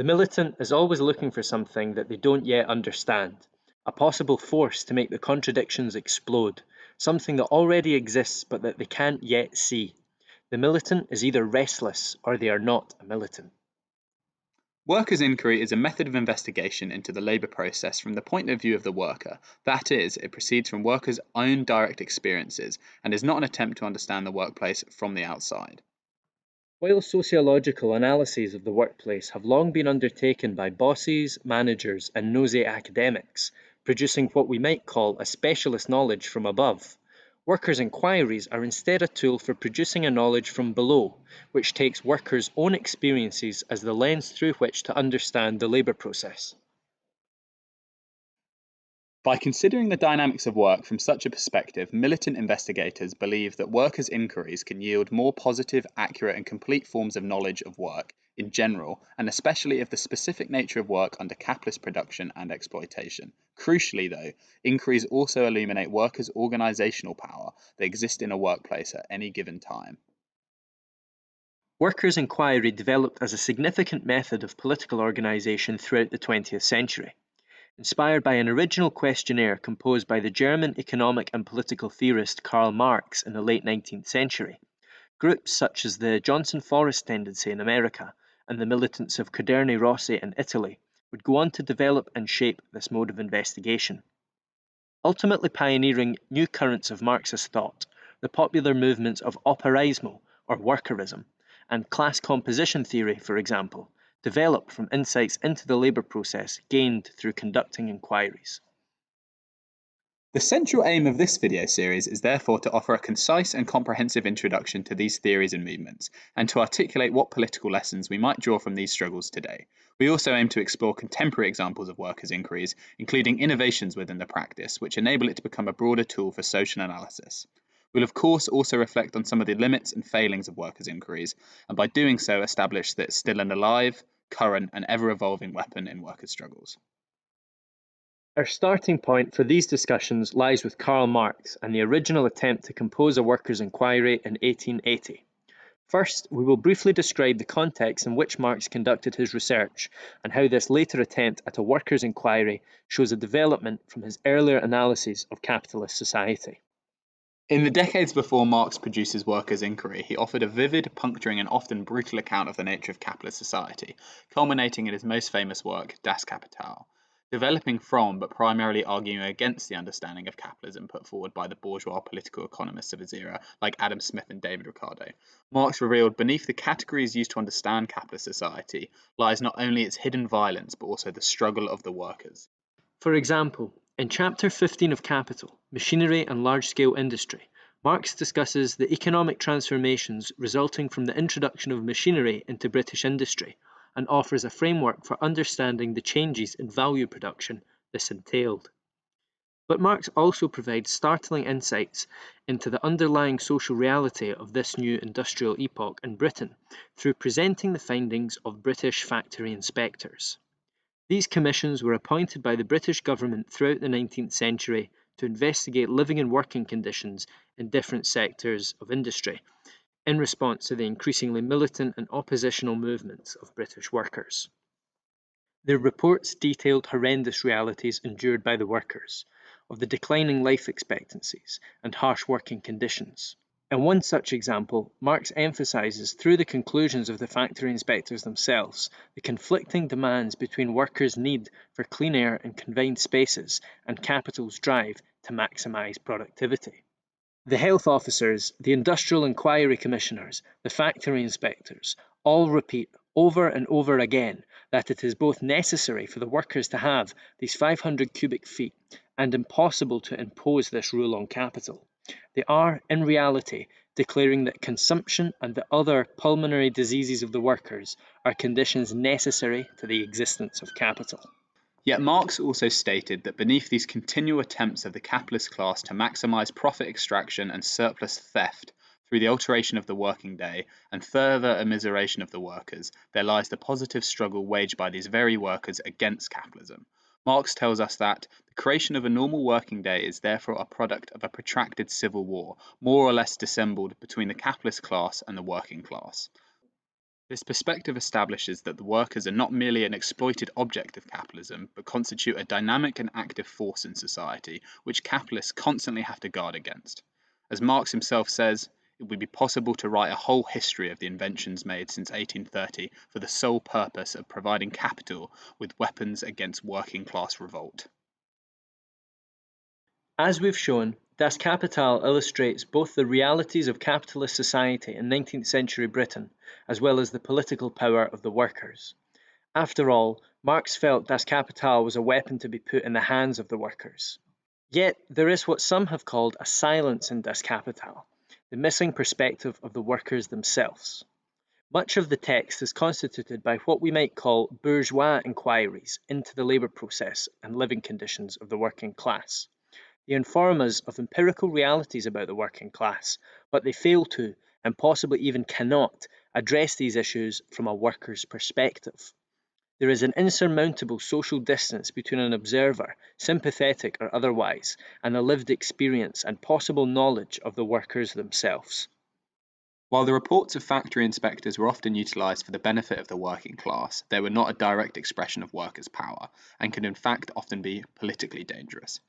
The militant is always looking for something that they don't yet understand, a possible force to make the contradictions explode, something that already exists but that they can't yet see. The militant is either restless or they are not a militant. Workers' inquiry is a method of investigation into the labour process from the point of view of the worker. That is, it proceeds from workers' own direct experiences and is not an attempt to understand the workplace from the outside. While sociological analyses of the workplace have long been undertaken by bosses, managers, and nosy academics, producing what we might call a specialist knowledge from above, workers' inquiries are instead a tool for producing a knowledge from below, which takes workers' own experiences as the lens through which to understand the labour process. By considering the dynamics of work from such a perspective, militant investigators believe that workers' inquiries can yield more positive, accurate, and complete forms of knowledge of work in general, and especially of the specific nature of work under capitalist production and exploitation. Crucially, though, inquiries also illuminate workers' organisational power that exist in a workplace at any given time. Workers' inquiry developed as a significant method of political organisation throughout the 20th century. Inspired by an original questionnaire composed by the German economic and political theorist Karl Marx in the late 19th century, groups such as the Johnson Forest Tendency in America and the militants of Quaderni Rossi in Italy would go on to develop and shape this mode of investigation. Ultimately pioneering new currents of Marxist thought, the popular movements of operaismo or workerism and class composition theory, for example, developed from insights into the labour process gained through conducting inquiries. The central aim of this video series is therefore to offer a concise and comprehensive introduction to these theories and movements, and to articulate what political lessons we might draw from these struggles today. We also aim to explore contemporary examples of workers' inquiries, including innovations within the practice, which enable it to become a broader tool for social analysis. We'll of course also reflect on some of the limits and failings of workers' inquiries, and by doing so establish that it's still an alive, current, and ever-evolving weapon in workers' struggles. Our starting point for these discussions lies with Karl Marx and the original attempt to compose a workers' inquiry in 1880. First, we will briefly describe the context in which Marx conducted his research and how this later attempt at a workers' inquiry shows a development from his earlier analyses of capitalist society. In the decades before Marx produced his workers' inquiry, he offered a vivid, puncturing, and often brutal account of the nature of capitalist society, culminating in his most famous work, Das Kapital. Developing from, but primarily arguing against the understanding of capitalism put forward by the bourgeois political economists of his era, like Adam Smith and David Ricardo, Marx revealed beneath the categories used to understand capitalist society lies not only its hidden violence, but also the struggle of the workers. For example, in Chapter 15 of Capital, Machinery and Large-Scale Industry, Marx discusses the economic transformations resulting from the introduction of machinery into British industry and offers a framework for understanding the changes in value production this entailed. But Marx also provides startling insights into the underlying social reality of this new industrial epoch in Britain through presenting the findings of British factory inspectors. These commissions were appointed by the British government throughout the 19th century to investigate living and working conditions in different sectors of industry, in response to the increasingly militant and oppositional movements of British workers. Their reports detailed horrendous realities endured by the workers, of the declining life expectancies and harsh working conditions. In one such example, Marx emphasizes through the conclusions of the factory inspectors themselves the conflicting demands between workers' need for clean air and confined spaces and capital's drive to maximize productivity. The health officers, the industrial inquiry commissioners, the factory inspectors all repeat over and over again that it is both necessary for the workers to have these 500 cubic feet and impossible to impose this rule on capital. They are, in reality, declaring that consumption and the other pulmonary diseases of the workers are conditions necessary to the existence of capital. Yet Marx also stated that beneath these continual attempts of the capitalist class to maximize profit extraction and surplus theft through the alteration of the working day and further immiseration of the workers, there lies the positive struggle waged by these very workers against capitalism. Marx tells us that the creation of a normal working day is therefore a product of a protracted civil war, more or less dissembled between the capitalist class and the working class. This perspective establishes that the workers are not merely an exploited object of capitalism, but constitute a dynamic and active force in society, which capitalists constantly have to guard against. As Marx himself says, it would be possible to write a whole history of the inventions made since 1830 for the sole purpose of providing capital with weapons against working class revolt. As we've shown, Das Kapital illustrates both the realities of capitalist society in 19th century Britain, as well as the political power of the workers. After all, Marx felt Das Kapital was a weapon to be put in the hands of the workers. Yet, there is what some have called a silence in Das Kapital, the missing perspective of the workers themselves. Much of the text is constituted by what we might call bourgeois inquiries into the labour process and living conditions of the working class. They inform us of empirical realities about the working class, but they fail to, and possibly even cannot, address these issues from a worker's perspective. There is an insurmountable social distance between an observer, sympathetic or otherwise, and a lived experience and possible knowledge of the workers themselves. While the reports of factory inspectors were often utilised for the benefit of the working class, they were not a direct expression of workers' power, and can in fact often be politically dangerous.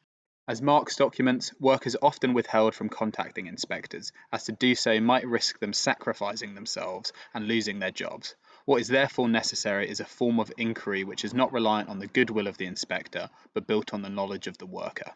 As Marx documents, workers often withheld from contacting inspectors, as to do so might risk them sacrificing themselves and losing their jobs. What is therefore necessary is a form of inquiry which is not reliant on the goodwill of the inspector, but built on the knowledge of the worker.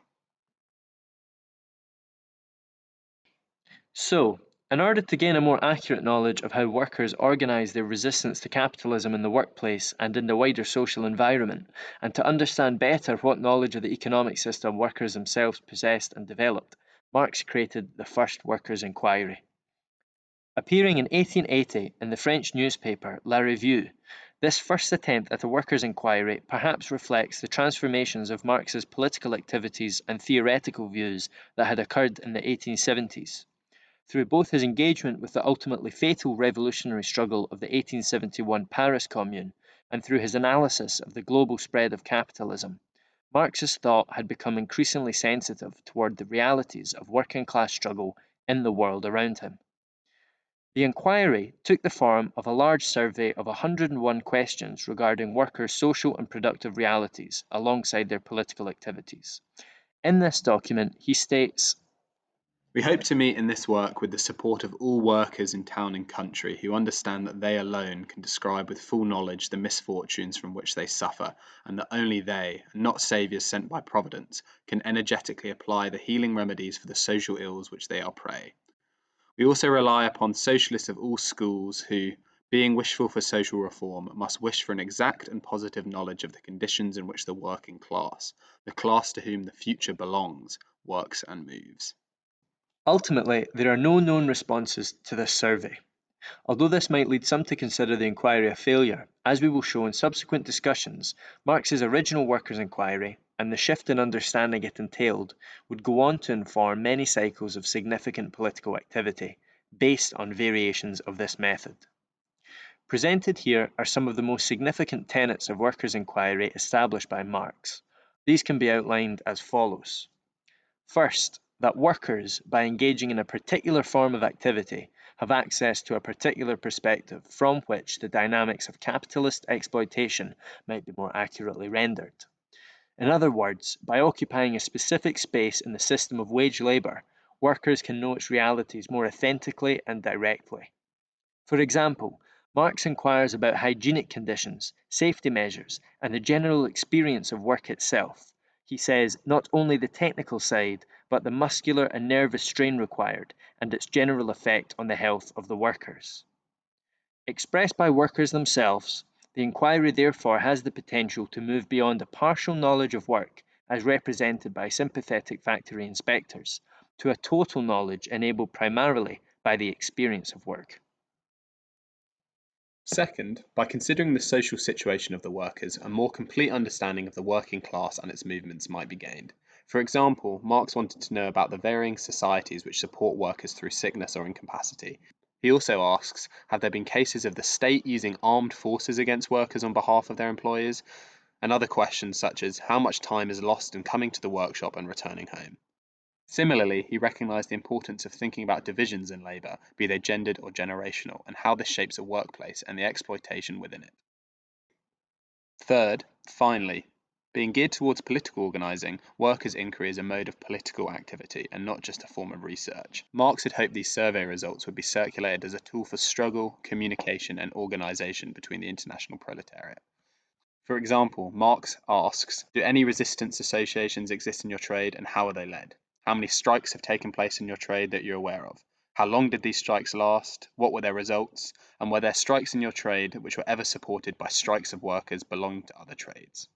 So, in order to gain a more accurate knowledge of how workers organise their resistance to capitalism in the workplace and in the wider social environment, and to understand better what knowledge of the economic system workers themselves possessed and developed, Marx created the first workers' inquiry. Appearing in 1880 in the French newspaper La Revue, this first attempt at a workers' inquiry perhaps reflects the transformations of Marx's political activities and theoretical views that had occurred in the 1870s. Through both his engagement with the ultimately fatal revolutionary struggle of the 1871 Paris Commune and through his analysis of the global spread of capitalism, Marx's thought had become increasingly sensitive toward the realities of working class struggle in the world around him. The inquiry took the form of a large survey of 101 questions regarding workers' social and productive realities alongside their political activities. In this document, he states, We hope to meet in this work with the support of all workers in town and country who understand that they alone can describe with full knowledge the misfortunes from which they suffer, and that only they, and not saviours sent by Providence, can energetically apply the healing remedies for the social ills which they are prey. We also rely upon socialists of all schools who, being wishful for social reform, must wish for an exact and positive knowledge of the conditions in which the working class, the class to whom the future belongs, works and moves. ultimately, there are no known responses to this survey. Although this might lead some to consider the inquiry a failure, as we will show in subsequent discussions, Marx's original workers' inquiry, and the shift in understanding it entailed, would go on to inform many cycles of significant political activity, based on variations of this method. Presented here are some of the most significant tenets of workers' inquiry established by Marx. These can be outlined as follows. First, that workers, by engaging in a particular form of activity, have access to a particular perspective from which the dynamics of capitalist exploitation might be more accurately rendered. In other words, by occupying a specific space in the system of wage labour, workers can know its realities more authentically and directly. For example, Marx inquires about hygienic conditions, safety measures, and the general experience of work itself. He says not only the technical side, but the muscular and nervous strain required, and its general effect on the health of the workers. Expressed by workers themselves, the inquiry therefore has the potential to move beyond a partial knowledge of work, as represented by sympathetic factory inspectors, to a total knowledge enabled primarily by the experience of work. Second, by considering the social situation of the workers, a more complete understanding of the working class and its movements might be gained. For example, Marx wanted to know about the varying societies which support workers through sickness or incapacity. He also asks, have there been cases of the state using armed forces against workers on behalf of their employers? And other questions such as, how much time is lost in coming to the workshop and returning home? Similarly, he recognised the importance of thinking about divisions in labour, be they gendered or generational, and how this shapes a workplace and the exploitation within it. Third, finally, being geared towards political organising, workers' inquiry is a mode of political activity and not just a form of research. Marx had hoped these survey results would be circulated as a tool for struggle, communication, and organisation between the international proletariat. For example, Marx asks, do any resistance associations exist in your trade and how are they led? How many strikes have taken place in your trade that you're aware of? How long did these strikes last? What were their results? And were there strikes in your trade which were ever supported by strikes of workers belonging to other trades?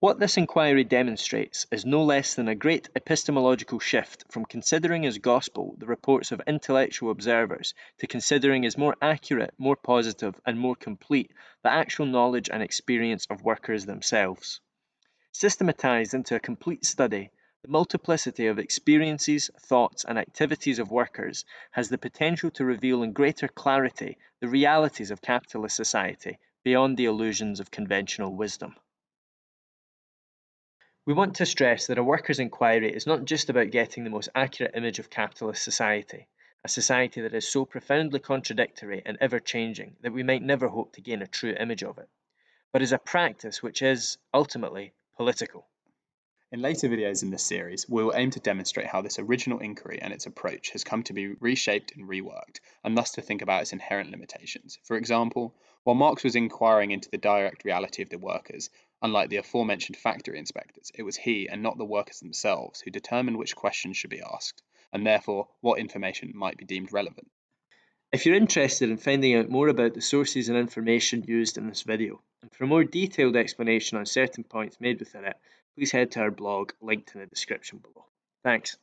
What this inquiry demonstrates is no less than a great epistemological shift from considering as gospel the reports of intellectual observers to considering as more accurate, more positive, and more complete the actual knowledge and experience of workers themselves. Systematized into a complete study, the multiplicity of experiences, thoughts, and activities of workers has the potential to reveal in greater clarity the realities of capitalist society beyond the illusions of conventional wisdom. We want to stress that a workers' inquiry is not just about getting the most accurate image of capitalist society, a society that is so profoundly contradictory and ever-changing that we might never hope to gain a true image of it, but is a practice which is, ultimately, political. In later videos in this series, we will aim to demonstrate how this original inquiry and its approach has come to be reshaped and reworked, and thus to think about its inherent limitations. For example, while Marx was inquiring into the direct reality of the workers, unlike the aforementioned factory inspectors, it was he and not the workers themselves who determined which questions should be asked, and therefore what information might be deemed relevant. If you're interested in finding out more about the sources and information used in this video, and for a more detailed explanation on certain points made within it, please head to our blog linked in the description below. Thanks.